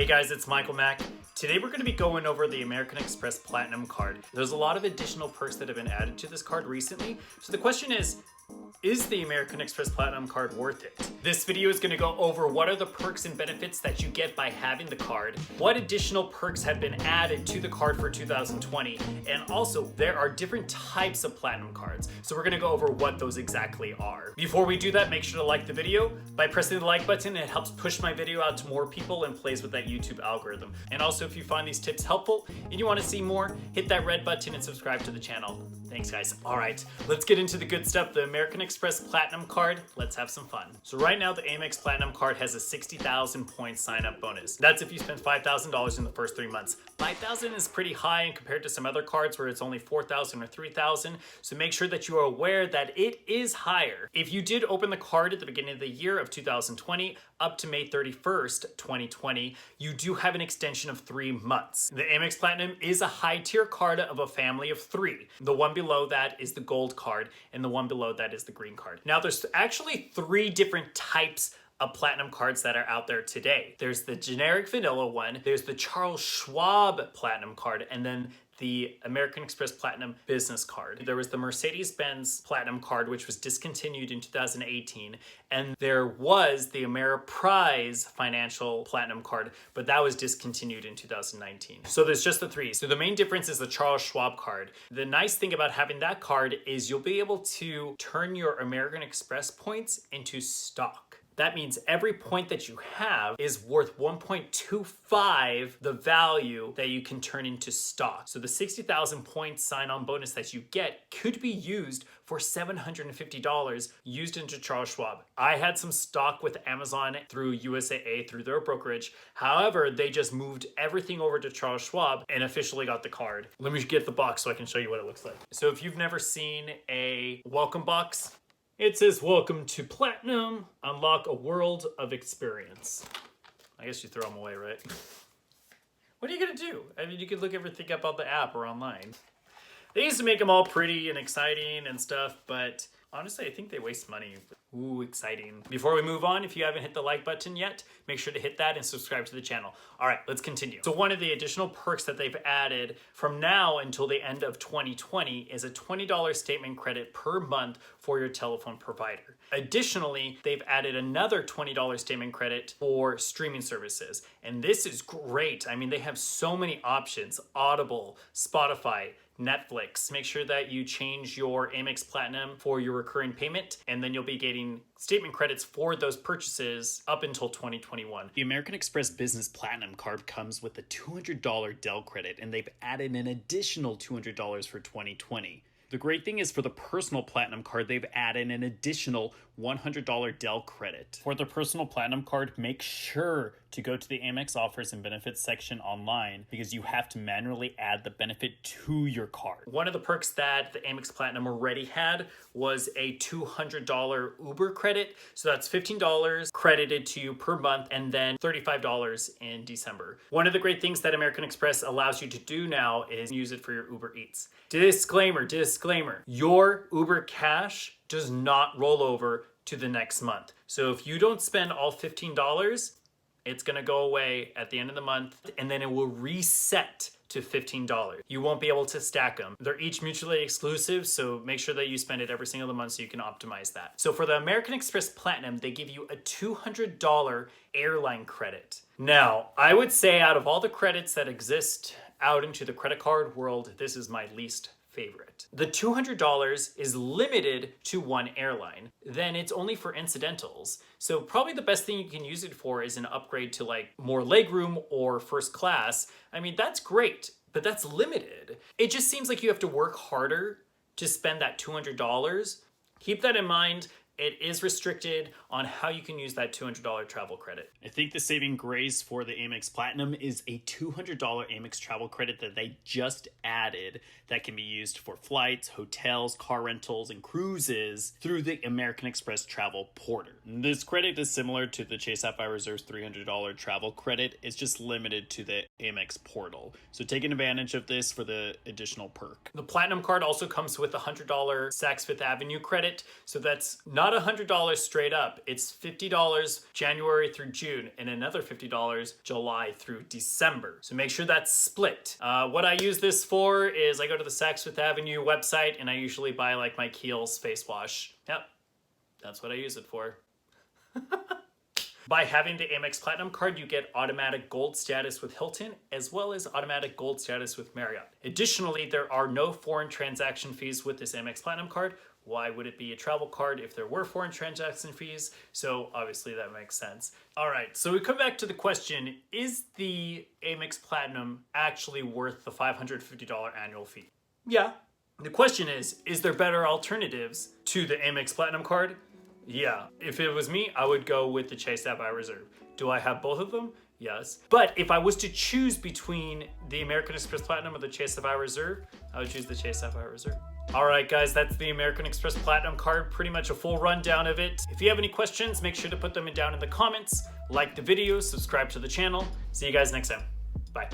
Hey guys, it's Michael Mack. Today we're going to be going over the American Express Platinum Card. There's a lot of additional perks that have been added to this card recently. So the question is the American Express Platinum Card worth it? This video is going to go over what are the perks and benefits that you get by having the card, what additional perks have been added to the card for 2020, and also there are different types of Platinum cards. So we're going to go over what those exactly are. Before we do that, make sure to like the video. By pressing the like button, it helps push my video out to more people and plays with that YouTube algorithm. And also, if you find these tips helpful and you want to see more, hit that red button and subscribe to the channel. Thanks guys. All right, let's get into the good stuff. The American Express Platinum Card, let's have some fun. So right now the AMEX Platinum Card has a 60,000 point sign up bonus. That's if you spend $5,000 in the first 3 months. 5,000 is pretty high and compared to some other cards where it's only 4,000 or 3,000. So make sure that you are aware that it is higher. If you did open the card at the beginning of the year of 2020 up to May 31st, 2020, you do have an extension of 3 months. The AMEX Platinum is a high tier card of a family of 3. The one below that is the Gold Card, and the one below that is the Green Card. Now there's actually 3 different types of Platinum cards that are out there today. There's the generic vanilla one, there's the Charles Schwab Platinum Card, and then the American Express Platinum Business Card. There was the Mercedes-Benz Platinum Card, which was discontinued in 2018, and there was the Ameriprise Financial Platinum Card, but that was discontinued in 2019. So there's just the 3. So the main difference is the Charles Schwab card. The nice thing about having that card is you'll be able to turn your American Express points into stock. That means every point that you have is worth 1.25 the value that you can turn into stock. So the 60,000 points sign-on bonus that you get could be used for $750 used into Charles Schwab. I had some stock with Amazon through USAA, through their brokerage. However, they just moved everything over to Charles Schwab and officially got the card. Let me get the box so I can show you what it looks like. So if you've never seen a welcome box, it says, "Welcome to Platinum. Unlock a world of experience." I guess you throw them away, right? What are you gonna do? I mean, you could look everything up on the app or online. They used to make them all pretty and exciting and stuff, but honestly, I think they waste money. Ooh, exciting. Before we move on, if you haven't hit the like button yet, make sure to hit that and subscribe to the channel. All right, let's continue. So one of the additional perks that they've added from now until the end of 2020 is a $20 statement credit per month for your telephone provider. Additionally, they've added another $20 statement credit for streaming services. And this is great. I mean, they have so many options: Audible, Spotify, Netflix. Make sure that you change your AMEX Platinum for your recurring payment, and then you'll be getting statement credits for those purchases up until 2021. The American Express Business Platinum Card comes with a $200 Dell credit, and they've added an additional $200 for 2020. The great thing is for the personal Platinum Card, they've added an additional $100 Dell credit. For the personal Platinum Card, make sure to go to the Amex Offers and Benefits section online because you have to manually add the benefit to your card. One of the perks that the Amex Platinum already had was a $200 Uber credit. So that's $15 credited to you per month and then $35 in December. One of the great things that American Express allows you to do now is use it for your Uber Eats. Disclaimer, your Uber Cash does not roll over to the next month. So if you don't spend all $15, it's gonna go away at the end of the month and then it will reset to $15. You won't be able to stack them. They're each mutually exclusive, so make sure that you spend it every single month so you can optimize that. So for the American Express Platinum, they give you a $200 airline credit. Now, I would say out of all the credits that exist out into the credit card world, this is my least favorite. The $200 is limited to one airline. Then it's only for incidentals. So probably the best thing you can use it for is an upgrade to like more legroom or first class. I mean, that's great, but that's limited. It just seems like you have to work harder to spend that $200. Keep that in mind. It is restricted on how you can use that $200 travel credit. I think the saving grace for the Amex Platinum is a $200 Amex travel credit that they just added that can be used for flights, hotels, car rentals, and cruises through the American Express Travel Portal. This credit is similar to the Chase Sapphire Reserve's $300 travel credit. It's just limited to the Amex portal. So taking advantage of this for the additional perk. The Platinum card also comes with a $100 Saks Fifth Avenue credit. So that's not not $100 straight up. It's $50 January through June and another $50 July through December. So make sure that's split. What I use this for is I go to the Saks Fifth Avenue website and I usually buy like my Kiehl's face wash. Yep, that's what I use it for. By having the Amex Platinum card, you get automatic gold status with Hilton, as well as automatic gold status with Marriott. Additionally, there are no foreign transaction fees with this Amex Platinum card. Why would it be a travel card if there were foreign transaction fees? So obviously that makes sense. All right, so we come back to the question, is the Amex Platinum actually worth the $550 annual fee? Yeah. The question is there better alternatives to the Amex Platinum card? Yeah, if it was me, I would go with the Chase Sapphire Reserve. Do I have both of them? Yes. But if I was to choose between the American Express Platinum or the Chase Sapphire Reserve, I would choose the Chase Sapphire Reserve. All right, guys, that's the American Express Platinum card, pretty much a full rundown of it. If you have any questions, make sure to put them down in the comments, like the video, subscribe to the channel. See you guys next time. Bye.